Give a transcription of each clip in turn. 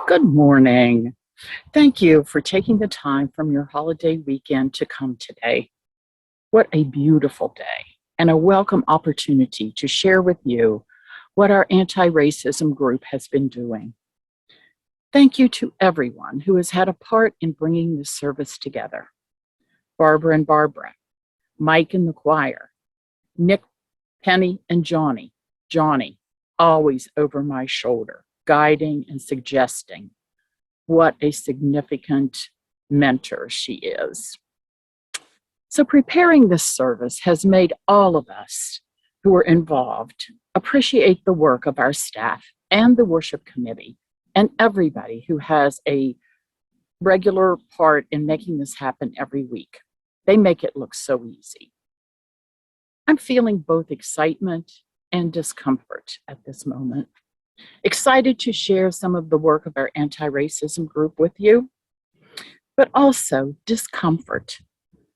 Good morning. Thank you for taking the time from your holiday weekend to come today. What a beautiful day and a welcome opportunity to share with you what our anti-racism group has been doing. Thank you to everyone who has had a part in bringing this service together. Barbara and Barbara, Mike and the choir, Nick, Penny, and Johnny. Johnny, always over my shoulder, guiding and suggesting. What a significant mentor she is. So preparing this service has made all of us who are involved appreciate the work of our staff and the worship committee and everybody who has a regular part in making this happen every week. They make it look so easy. I'm feeling both excitement and discomfort at this moment. Excited to share some of the work of our anti-racism group with you, but also discomfort,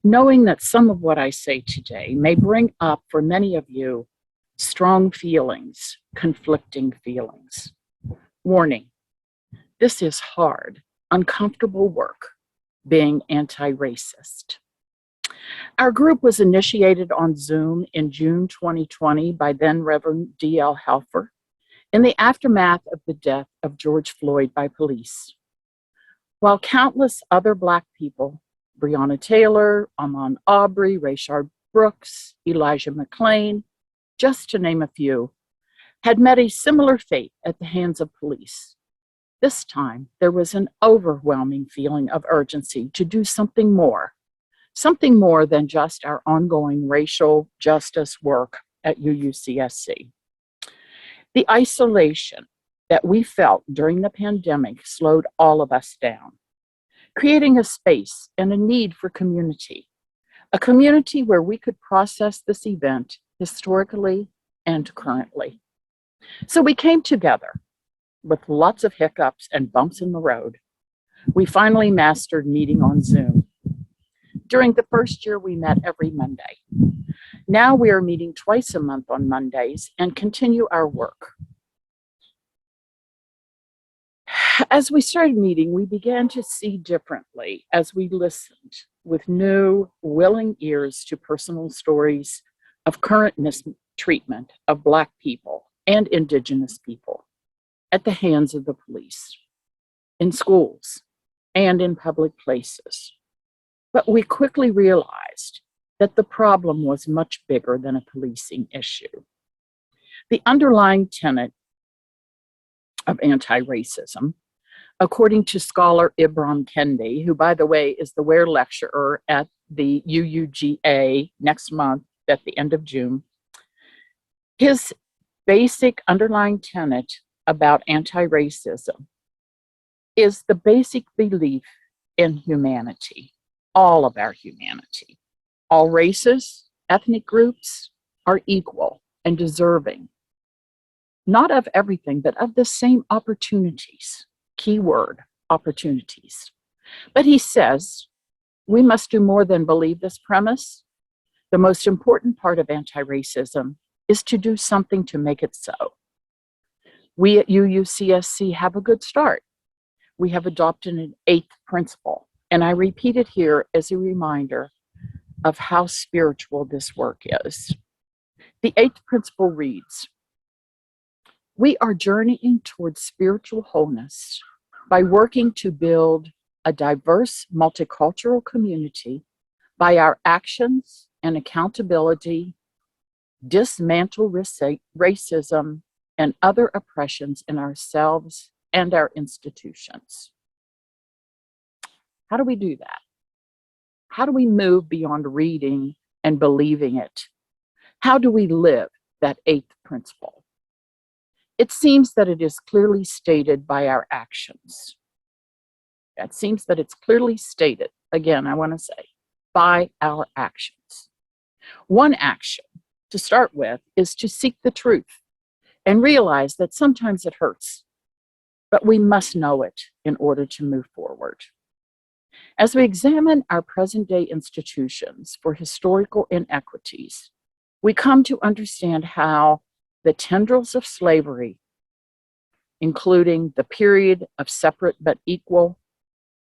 knowing that some of what I say today may bring up for many of you strong feelings, conflicting feelings. Warning, this is hard, uncomfortable work, being anti-racist. Our group was initiated on Zoom in June 2020 by then Reverend D.L. Halfer, in the aftermath of the death of George Floyd by police. While countless other Black people, Breonna Taylor, Ahmaud Arbery, Rayshard Brooks, Elijah McClain, just to name a few, had met a similar fate at the hands of police. This time, there was an overwhelming feeling of urgency to do something more than just our ongoing racial justice work at UUCSC. The isolation that we felt during the pandemic slowed all of us down, creating a space and a need for community, a community where we could process this event historically and currently. So we came together with lots of hiccups and bumps in the road. We finally mastered meeting on Zoom. During the first year, we met every Monday. Now we are meeting twice a month on Mondays and continue our work. As we started meeting, we began to see differently as we listened with new, willing ears to personal stories of current mistreatment of Black people and Indigenous people at the hands of the police, in schools, and in public places. But we quickly realized that the problem was much bigger than a policing issue. The underlying tenet of anti-racism, according to scholar Ibram Kendi, who, by the way, is the Ware Lecturer at the UUGA next month at the end of June, his basic underlying tenet about anti-racism is the basic belief in humanity, all of our humanity. All races, ethnic groups are equal and deserving, not of everything, but of the same opportunities. Key word, opportunities. But he says, we must do more than believe this premise. The most important part of anti-racism is to do something to make it so. We at UUCSC have a good start. We have adopted an 8th principle, and I repeat it here as a reminder of how spiritual this work is. The 8th principle reads, we are journeying towards spiritual wholeness by working to build a diverse, multicultural community by our actions and accountability, dismantle racism and other oppressions in ourselves and our institutions. How do we do that? How do we move beyond reading and believing it? How do we live that 8th principle? It seems that it is clearly stated by our actions. It seems that it's clearly stated, again, I want to say, by our actions. One action to start with is to seek the truth and realize that sometimes it hurts, but we must know it in order to move forward. As we examine our present-day institutions for historical inequities, we come to understand how the tendrils of slavery including the period of separate but equal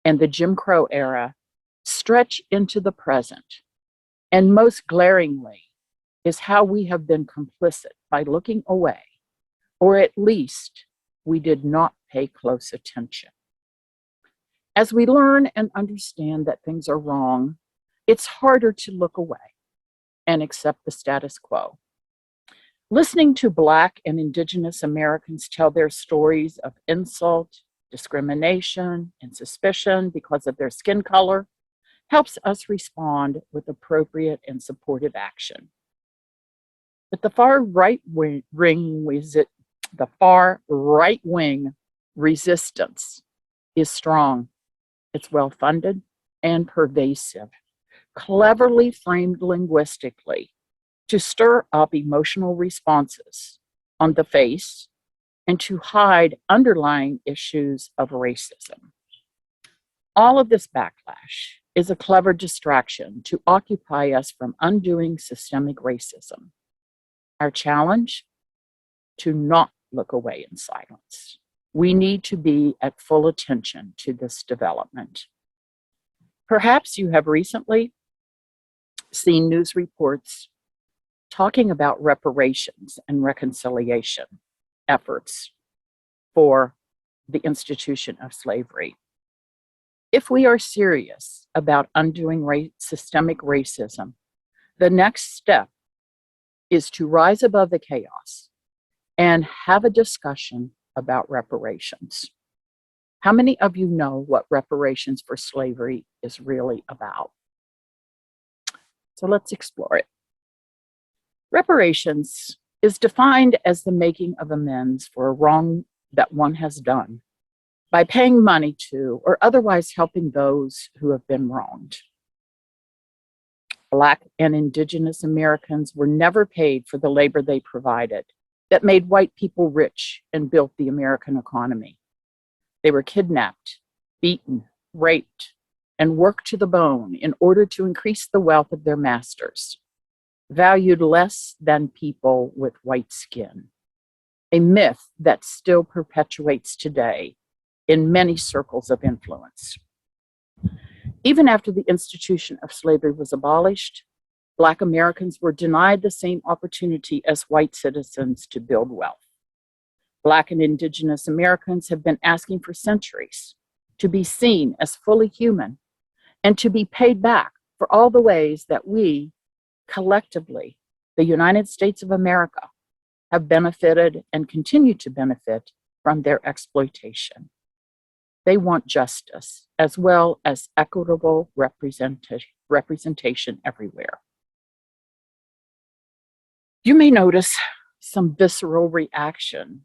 and the Jim Crow era, stretch into the present. And most glaringly is how we have been complicit by looking away, or at least we did not pay close attention. As we learn and understand that things are wrong, it's harder to look away and accept the status quo. Listening to Black and Indigenous Americans tell their stories of insult, discrimination, and suspicion because of their skin color helps us respond with appropriate and supportive action. But the far right wing resistance is strong. It's well-funded and pervasive, cleverly framed linguistically to stir up emotional responses on the face and to hide underlying issues of racism. All of this backlash is a clever distraction to occupy us from undoing systemic racism. Our challenge? To not look away in silence. We need to be at full attention to this development. Perhaps you have recently seen news reports talking about reparations and reconciliation efforts for the institution of slavery. If we are serious about undoing systemic racism, the next step is to rise above the chaos and have a discussion about reparations. How many of you know what reparations for slavery is really about? So let's explore it. Reparations is defined as the making of amends for a wrong that one has done by paying money to or otherwise helping those who have been wronged. Black and Indigenous Americans were never paid for the labor they provided that made white people rich and built the American economy. They were kidnapped, beaten, raped, and worked to the bone in order to increase the wealth of their masters, valued less than people with white skin, a myth that still perpetuates today in many circles of influence. Even after the institution of slavery was abolished, Black Americans were denied the same opportunity as white citizens to build wealth. Black and Indigenous Americans have been asking for centuries to be seen as fully human and to be paid back for all the ways that we, collectively, the United States of America, have benefited and continue to benefit from their exploitation. They want justice as well as equitable representation everywhere. You may notice some visceral reaction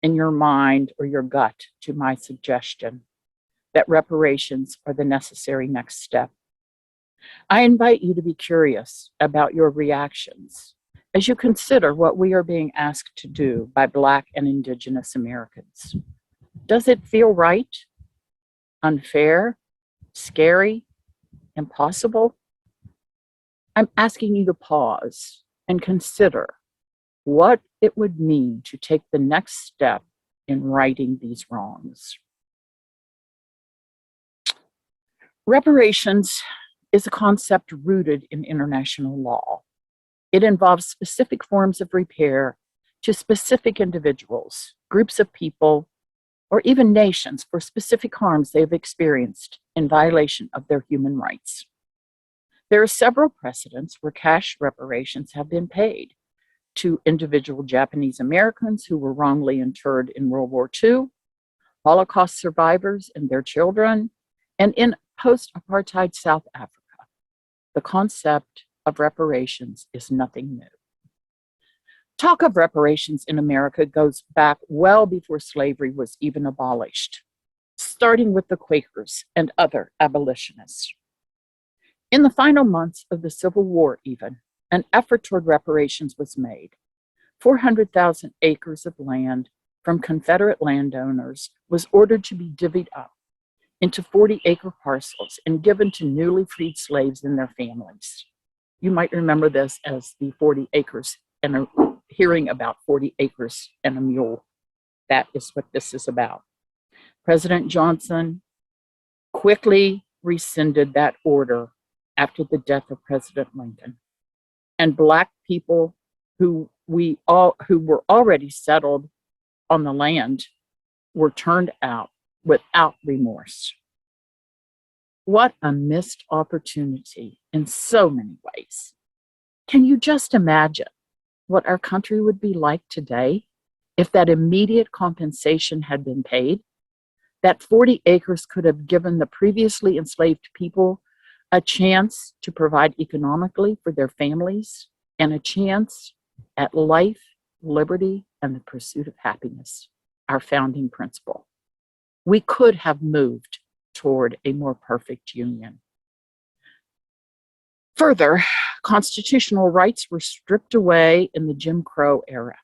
in your mind or your gut to my suggestion that reparations are the necessary next step. I invite you to be curious about your reactions as you consider what we are being asked to do by Black and Indigenous Americans. Does it feel right? Unfair? Scary? Impossible? I'm asking you to pause and consider what it would mean to take the next step in righting these wrongs. Reparations is a concept rooted in international law. It involves specific forms of repair to specific individuals, groups of people, or even nations for specific harms they have experienced in violation of their human rights. There are several precedents where cash reparations have been paid to individual Japanese Americans who were wrongly interred in World War II, Holocaust survivors and their children, and in post-apartheid South Africa. The concept of reparations is nothing new. Talk of reparations in America goes back well before slavery was even abolished, starting with the Quakers and other abolitionists. In the final months of the Civil War even, an effort toward reparations was made. 400,000 acres of land from Confederate landowners was ordered to be divvied up into 40-acre parcels and given to newly freed slaves and their families. You might remember this as the 40 acres and hearing about 40 acres and a mule. That is what this is about. President Johnson quickly rescinded that order after the death of President Lincoln. And Black people who were already settled on the land were turned out without remorse. What a missed opportunity in so many ways. Can you just imagine what our country would be like today if that immediate compensation had been paid? That 40 acres could have given the previously enslaved people a chance to provide economically for their families and a chance at life, liberty, and the pursuit of happiness, our founding principle. We could have moved toward a more perfect union. Further, constitutional rights were stripped away in the Jim Crow era,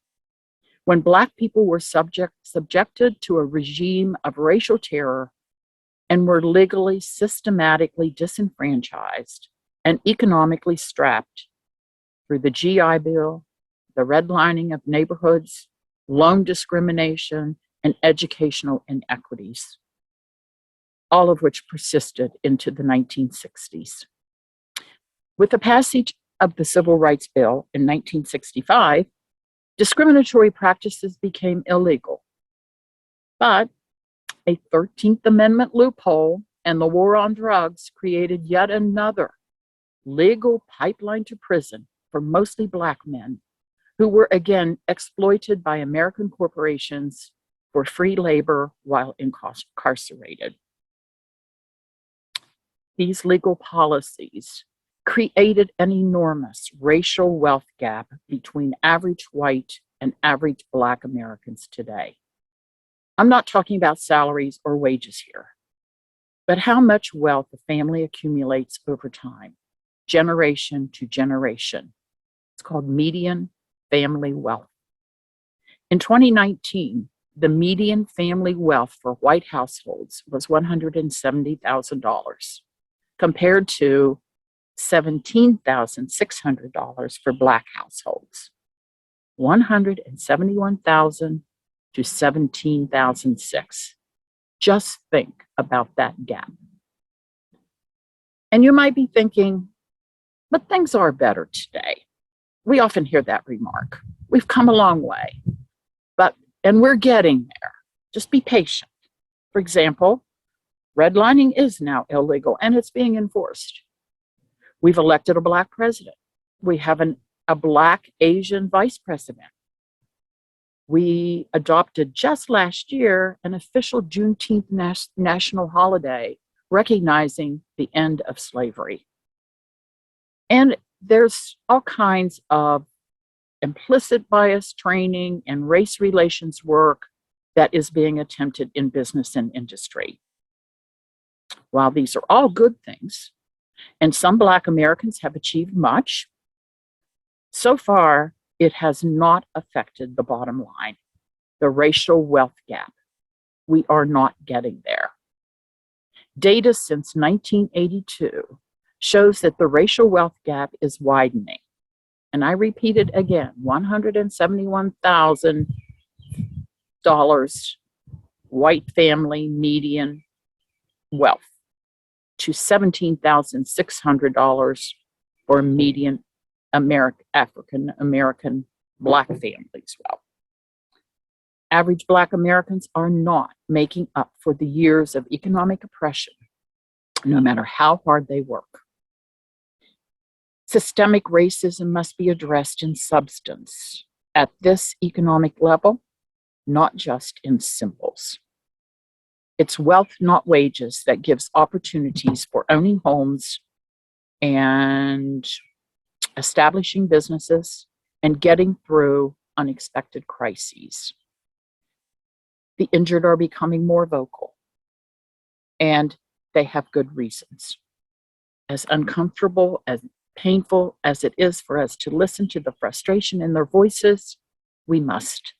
when Black people were subjected to a regime of racial terror and were legally, systematically disenfranchised and economically strapped through the GI Bill, the redlining of neighborhoods, loan discrimination, and educational inequities, all of which persisted into the 1960s. With the passage of the Civil Rights Bill in 1965, discriminatory practices became illegal. But a 13th Amendment loophole and the war on drugs created yet another legal pipeline to prison for mostly Black men who were again exploited by American corporations for free labor while incarcerated. These legal policies created an enormous racial wealth gap between average white and average Black Americans today. I'm not talking about salaries or wages here, but how much wealth a family accumulates over time, generation to generation. It's called median family wealth. In 2019, the median family wealth for white households was $170,000, compared to $17,600 for Black households. $171,000 to $17,600. Just think about that gap. And you might be thinking, but things are better today. We often hear that remark. We've come a long way, and we're getting there. Just be patient. For example, redlining is now illegal and it's being enforced. We've elected a Black president. We have a Black Asian vice president. We adopted just last year an official Juneteenth national holiday recognizing the end of slavery. And there's all kinds of implicit bias training and race relations work that is being attempted in business and industry. While these are all good things, and some Black Americans have achieved much, so far it has not affected the bottom line, the racial wealth gap. We are not getting there. Data since 1982 shows that the racial wealth gap is widening. And I repeat it again, $171,000 white family median wealth to $17,600 for median African American Black families wealth. Average Black Americans are not making up for the years of economic oppression, no matter how hard they work. Systemic racism must be addressed in substance at this economic level, not just in symbols. It's wealth, not wages, that gives opportunities for owning homes and establishing businesses and getting through unexpected crises. The injured are becoming more vocal, and they have good reasons. As uncomfortable, as painful as it is for us to listen to the frustration in their voices, we must.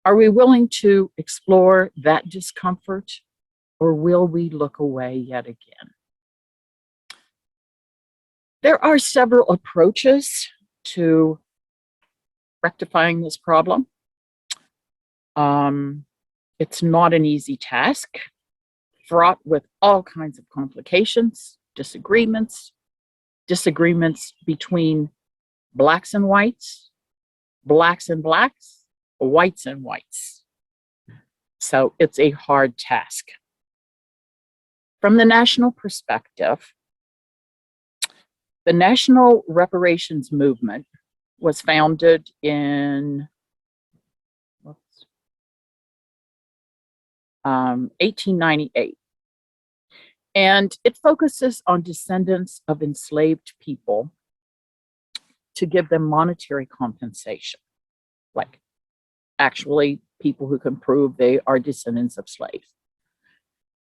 Are we willing to explore that discomfort, or will we look away yet again? There are several approaches to rectifying this problem. It's not an easy task, fraught with all kinds of complications, disagreements between blacks and whites, blacks and blacks, whites and whites. So it's a hard task. From the national perspective, the national reparations movement was founded in 1898. And it focuses on descendants of enslaved people to give them monetary compensation, like actually people who can prove they are descendants of slaves.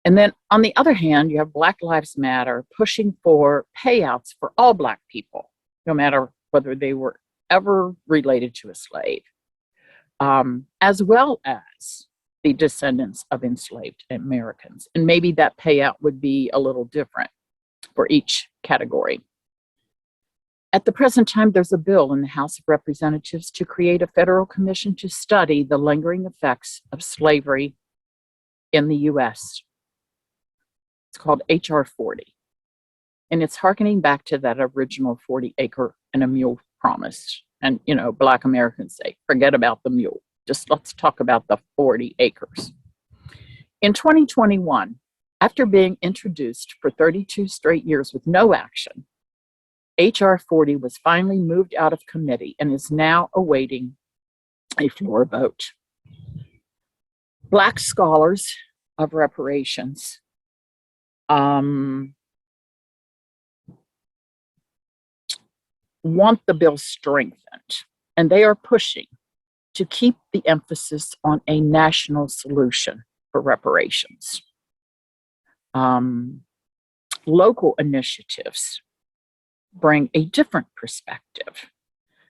And then on the other hand, you have Black Lives Matter pushing for payouts for all Black people, no matter whether they were ever related to a slave, as well as the descendants of enslaved Americans. And maybe that payout would be a little different for each category. At the present time, there's a bill in the House of Representatives to create a federal commission to study the lingering effects of slavery in the U.S. It's called H.R. 40. And it's hearkening back to that original 40-acre and a mule promise. And, Black Americans say, forget about the mule. Just let's talk about the 40 acres. In 2021, after being introduced for 32 straight years with no action, H.R. 40 was finally moved out of committee and is now awaiting a floor vote. Black scholars of reparations want the bill strengthened, and they are pushing to keep the emphasis on a national solution for reparations. Local initiatives bring a different perspective.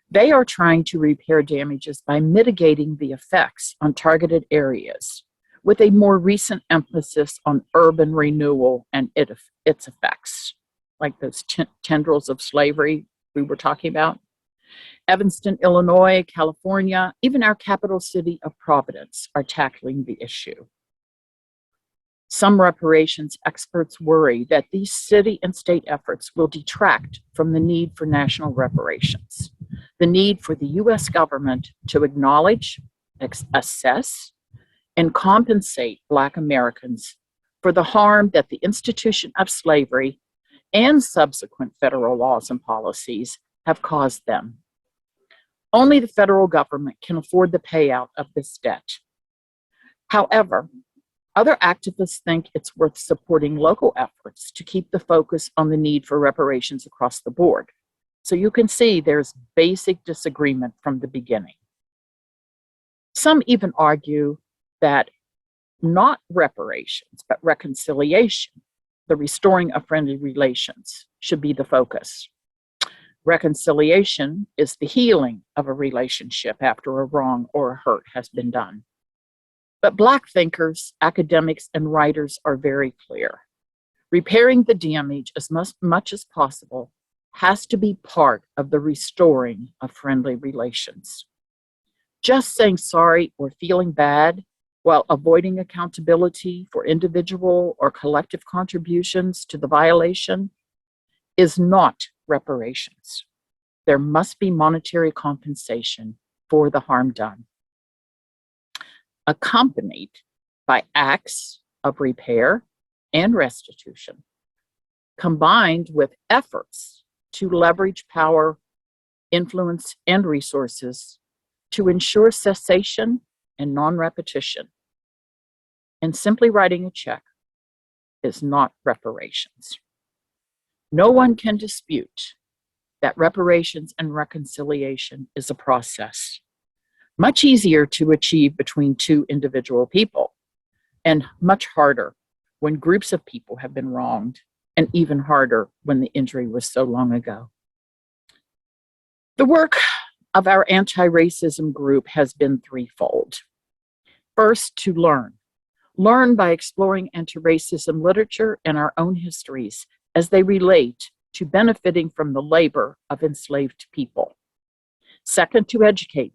They are trying to repair damages by mitigating the effects on targeted areas with a more recent emphasis on urban renewal and its effects, like those tendrils of slavery we were talking about. Evanston, Illinois, California, even our capital city of Providence are tackling the issue. Some reparations experts worry that these city and state efforts will detract from the need for national reparations, the need for the U.S. government to acknowledge, assess, and compensate Black Americans for the harm that the institution of slavery and subsequent federal laws and policies have caused them. Only the federal government can afford the payout of this debt. However, other activists think it's worth supporting local efforts to keep the focus on the need for reparations across the board. So you can see there's basic disagreement from the beginning. Some even argue that not reparations, but reconciliation, the restoring of friendly relations, should be the focus. Reconciliation is the healing of a relationship after a wrong or a hurt has been done. But Black thinkers, academics, and writers are very clear. Repairing the damage as much as possible has to be part of the restoring of friendly relations. Just saying sorry or feeling bad while avoiding accountability for individual or collective contributions to the violation is not reparations. There must be monetary compensation for the harm done, accompanied by acts of repair and restitution, combined with efforts to leverage power, influence, and resources to ensure cessation and non-repetition. And simply writing a check is not reparations. No one can dispute that reparations and reconciliation is a process, much easier to achieve between two individual people, and much harder when groups of people have been wronged, and even harder when the injury was so long ago. The work of our anti-racism group has been threefold. First, to learn by exploring anti-racism literature and our own histories as they relate to benefiting from the labor of enslaved people. Second, to educate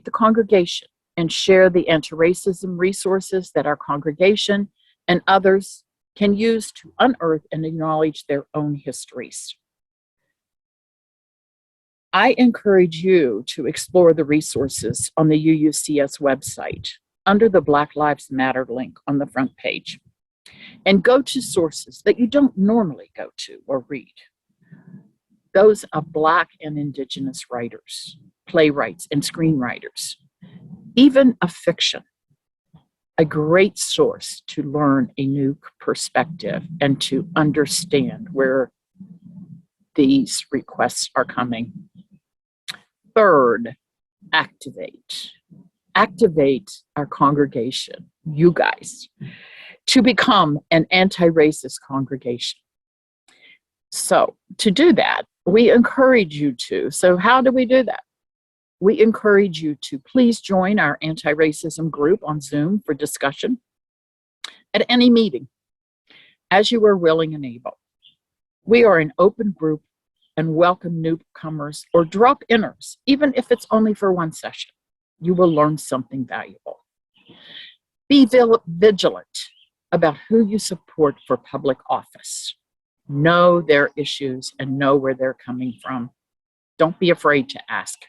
the congregation and share the anti-racism resources that our congregation and others can use to unearth and acknowledge their own histories. I encourage you to explore the resources on the UUCS website under the Black Lives Matter link on the front page, and go to sources that you don't normally go to or read. Those of Black and Indigenous writers, playwrights, and screenwriters, even a fiction, a great source to learn a new perspective and to understand where these requests are coming. Third, activate. Activate our congregation, you guys, to become an anti-racist congregation. So to do that, we encourage you to. So how do we do that? We encourage you to please join our anti-racism group on Zoom for discussion at any meeting, as you are willing and able. We are an open group and welcome newcomers or drop-inners, even if it's only for one session. You will learn something valuable. Be vigilant about who you support for public office. Know their issues and know where they're coming from. Don't be afraid to ask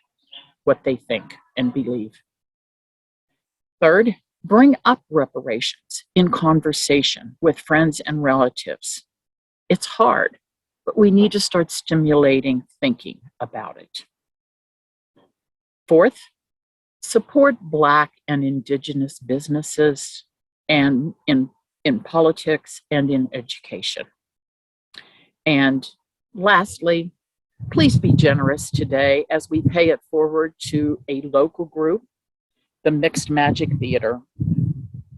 what they think and believe. Third, bring up reparations in conversation with friends and relatives. It's hard, but we need to start stimulating thinking about it. Fourth, support Black and Indigenous businesses and in politics and in education. And lastly, please be generous today as we pay it forward to a local group, the Mixed Magic Theater,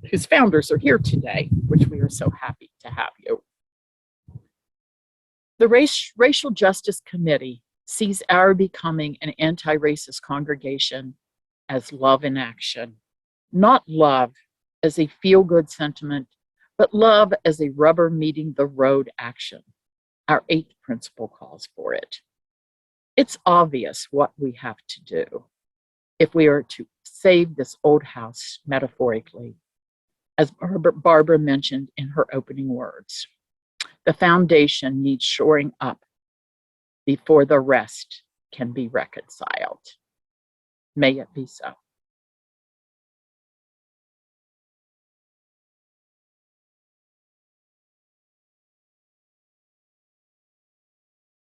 whose founders are here today, which we are so happy to have you. The Racial Justice Committee sees our becoming an anti-racist congregation as love in action, not love as a feel-good sentiment, but love as a rubber meeting the road action. Our 8th principle calls for it. It's obvious what we have to do if we are to save this old house metaphorically, as Barbara mentioned in her opening words. The foundation needs shoring up before the rest can be reconciled. May it be so.